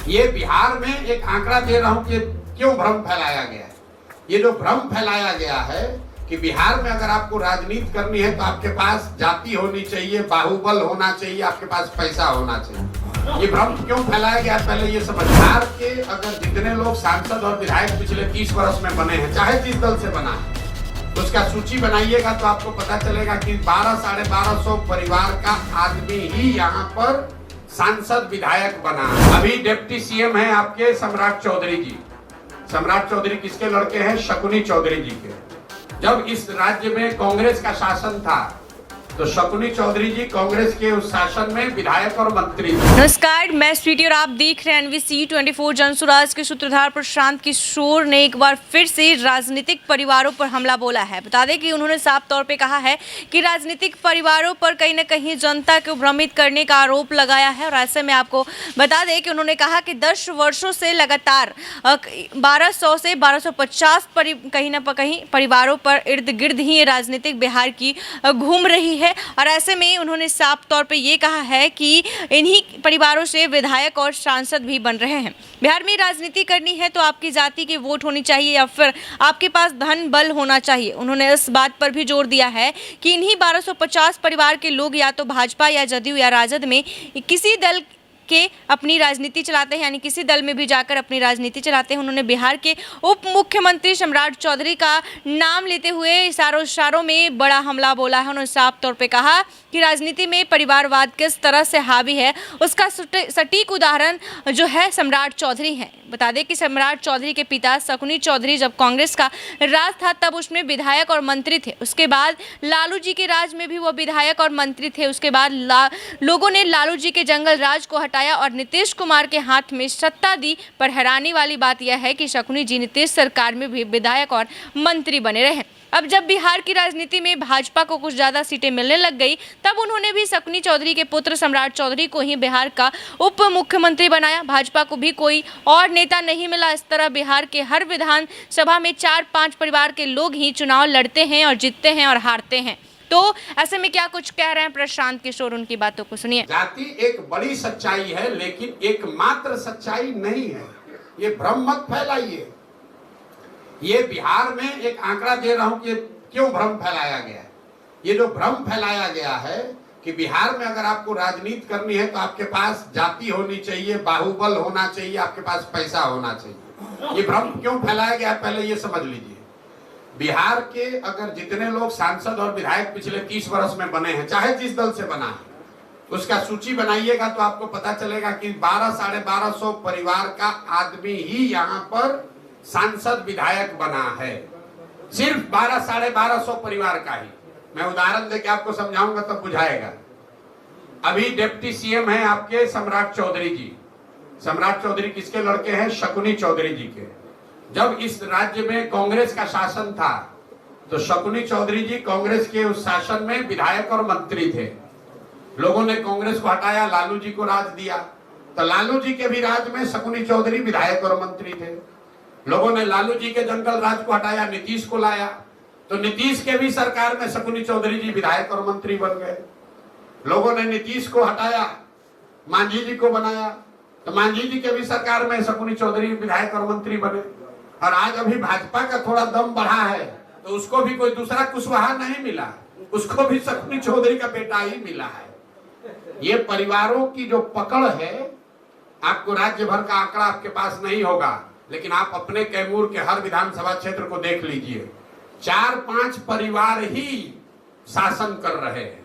ये बिहार में एक आंकड़ा दे रहा हूं कि क्यों भ्रम फैलाया गया है। ये जो भ्रम फैलाया गया है कि बिहार में अगर आपको राजनीति करनी है तो आपके पास जाति होनी चाहिए, बाहुबल होना चाहिए, आपके पास पैसा होना चाहिए। ये भ्रम क्यों फैलाया गया है, पहले ये समझ। बिहार के अगर जितने लोग सांसद और विधायक पिछले 30 वर्ष में बने हैं, चाहे जिस दल से बना है, तो उसका सूची बनाइएगा तो आपको पता चलेगा कि 1200-1250 परिवार का आदमी ही यहाँ पर सांसद विधायक बना। अभी डिप्टी सीएम है आपके सम्राट चौधरी जी। सम्राट चौधरी किसके लड़के हैं? शकुनी चौधरी जी के। जब इस राज्य में कांग्रेस का शासन था तो शकुनी चौधरी जी कांग्रेस के उस शासन में विधायक और मंत्री थे। नमस्कार, मैं स्वीटी और आप देख रहे हैं एनवीसी 24। जनसुराज के सूत्रधार प्रशांत किशोर ने एक बार फिर से राजनीतिक परिवारों पर हमला बोला है। बता दें कि उन्होंने साफ तौर पे कहा है कि राजनीतिक परिवारों पर कहीं न कहीं जनता को भ्रमित करने का आरोप लगाया है। और ऐसे में आपको बता दें कि उन्होंने कहा कि 10 वर्षों से लगातार 1200 से 1250 कहीं न कहीं परिवारों पर इर्द गिर्द ही ये राजनीतिक बिहार की घूम रही है। और ऐसे में उन्होंने साफ तौर पे ये कहा है कि इन्हीं परिवारों से विधायक और सांसद भी बन रहे हैं। बिहार में राजनीति करनी है तो आपकी जाति के वोट होनी चाहिए या फिर आपके पास धन बल होना चाहिए। उन्होंने इस बात पर भी जोर दिया है कि इन्हीं 1250 परिवार के लोग या तो भाजपा या जदयू या राजद में किसी दल के अपनी राजनीति चलाते हैं, यानी किसी दल में भी जाकर अपनी राजनीति चलाते हैं। उन्होंने बिहार के उप मुख्यमंत्री सम्राट चौधरी का नाम लेते हुए इशारों में बड़ा हमला बोला है। उन्होंने साफ तौर पे कहा कि राजनीति में परिवारवाद किस तरह से हावी है, उसका सटीक उदाहरण जो है सम्राट चौधरी है। बता दें कि सम्राट चौधरी के पिता शकुनी चौधरी जब कांग्रेस का राज था तब उसमें विधायक और मंत्री थे। उसके बाद लालू जी के राज में भी वो विधायक और मंत्री थे। उसके बाद लोगों ने लालू जी के जंगल राज को हटाया और नीतीश कुमार के हाथ में सत्ता दी। पर हैरानी वाली बात यह है कि शकुनी जी नीतीश सरकार में भी विधायक और मंत्री बने रहे। अब जब बिहार की राजनीति में भाजपा को कुछ ज़्यादा सीटें मिलने लग गई तब उन्होंने भी शकुनी चौधरी के पुत्र सम्राट चौधरी को ही बिहार का उप मुख्यमंत्री बनाया। भाजपा को भी कोई और नेता नहीं मिला। इस तरह बिहार के हर विधानसभा में 4-5 परिवार के लोग ही चुनाव लड़ते हैं और जीतते हैं और हारते हैं। तो ऐसे में क्या कुछ कह रहे हैं प्रशांत किशोर, उनकी बातों को सुनिए। जाति एक बड़ी सच्चाई है लेकिन एकमात्र सच्चाई नहीं है, ये भ्रम मत फैलाइए। ये बिहार में एक आंकड़ा दे रहा हूं कि क्यों भ्रम फैलाया गया है। ये जो भ्रम फैलाया गया है कि बिहार में अगर आपको राजनीति करनी है तो आपके पास जाति होनी चाहिए, बाहुबल होना चाहिए, आपके पास पैसा होना चाहिए। ये भ्रम क्यों फैलाया गया है, पहले ये समझ लीजिए। बिहार के अगर जितने लोग सांसद और विधायक पिछले 30 वर्ष में बने हैं, चाहे जिस दल से बना है, उसका सूची बनाइएगा तो आपको पता चलेगा कि 1200-1250 परिवार का आदमी ही यहाँ पर सांसद विधायक बना है। सिर्फ 1200-1250 परिवार का ही। मैं उदाहरण देके आपको समझाऊंगा तब बुझाएगा। अभी डिप्टी सीएम है आपके सम्राट चौधरी जी। सम्राट चौधरी किसके लड़के हैं? शकुनी चौधरी जी के। जब इस राज्य में कांग्रेस का शासन था तो शकुनी चौधरी जी कांग्रेस के उस शासन में विधायक और मंत्री थे। लोगों ने कांग्रेस को हटाया, लालू जी को राज दिया, तो लालू जी के भी राज में शकुनी चौधरी विधायक और मंत्री थे। लोगों ने लालू जी के जंगल राज को हटाया, नीतीश को लाया, तो नीतीश के भी सरकार में शकुनी चौधरी जी विधायक और मंत्री बन गए। लोगों ने नीतीश को हटाया, मांझी जी को बनाया, तो मांझी जी के भी सरकार में शकुनी चौधरी विधायक और मंत्री बने। और आज अभी भाजपा का थोड़ा दम बढ़ा है तो उसको भी कोई दूसरा कुशवाहा नहीं मिला, उसको भी शकुनी चौधरी का बेटा ही मिला है। ये परिवारों की जो पकड़ है, आपको राज्य भर का आंकड़ा आपके पास नहीं होगा, लेकिन आप अपने कैमूर के हर विधानसभा क्षेत्र को देख लीजिए। 4-5 परिवार ही शासन कर रहे हैं।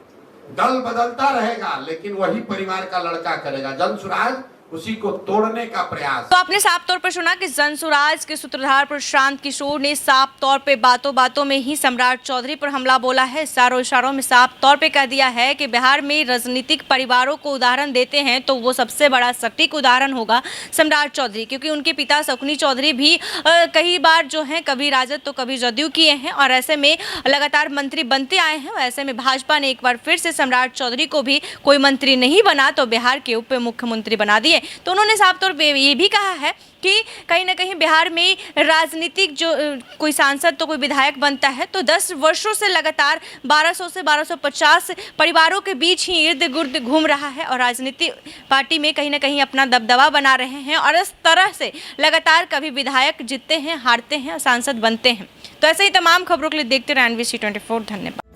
दल बदलता रहेगा लेकिन वही परिवार का लड़का करेगा। जनसुराज उसी को तोड़ने का प्रयास। तो आपने साफ तौर पर सुना कि जनसुराज के सूत्रधार प्रशांत किशोर ने साफ तौर पे बातों में ही सम्राट चौधरी पर हमला बोला है। इशारों में साफ तौर पे कह दिया है कि बिहार में राजनीतिक परिवारों को उदाहरण देते हैं तो वो सबसे बड़ा सटीक उदाहरण होगा सम्राट चौधरी, क्योंकि उनके पिता शकुनी चौधरी भी कई बार जो है कभी राजद तो कभी जदयू किए हैं और ऐसे में लगातार मंत्री बनते आए हैं। ऐसे में भाजपा ने एक बार फिर से सम्राट चौधरी को भी कोई मंत्री नहीं बना तो बिहार के उप मुख्यमंत्री बना दिए। चाहिए। तो उन्होंने साफ तौर पे ये भी कहा है कि कहीं ना कहीं बिहार में राजनीतिक जो कोई सांसद तो कोई विधायक बनता है तो 10 वर्षों से लगातार 1200 से 1250 परिवारों के बीच ही इर्द गिर्द घूम रहा है और राजनीतिक पार्टी में कहीं ना कहीं अपना दबदबा बना रहे हैं और इस तरह से लगातार कभी विधायक जीतते हैं, हारते हैं और सांसद बनते हैं। तो ऐसे ही तमाम खबरों के लिए देखते रहे NBC 24। धन्यवाद।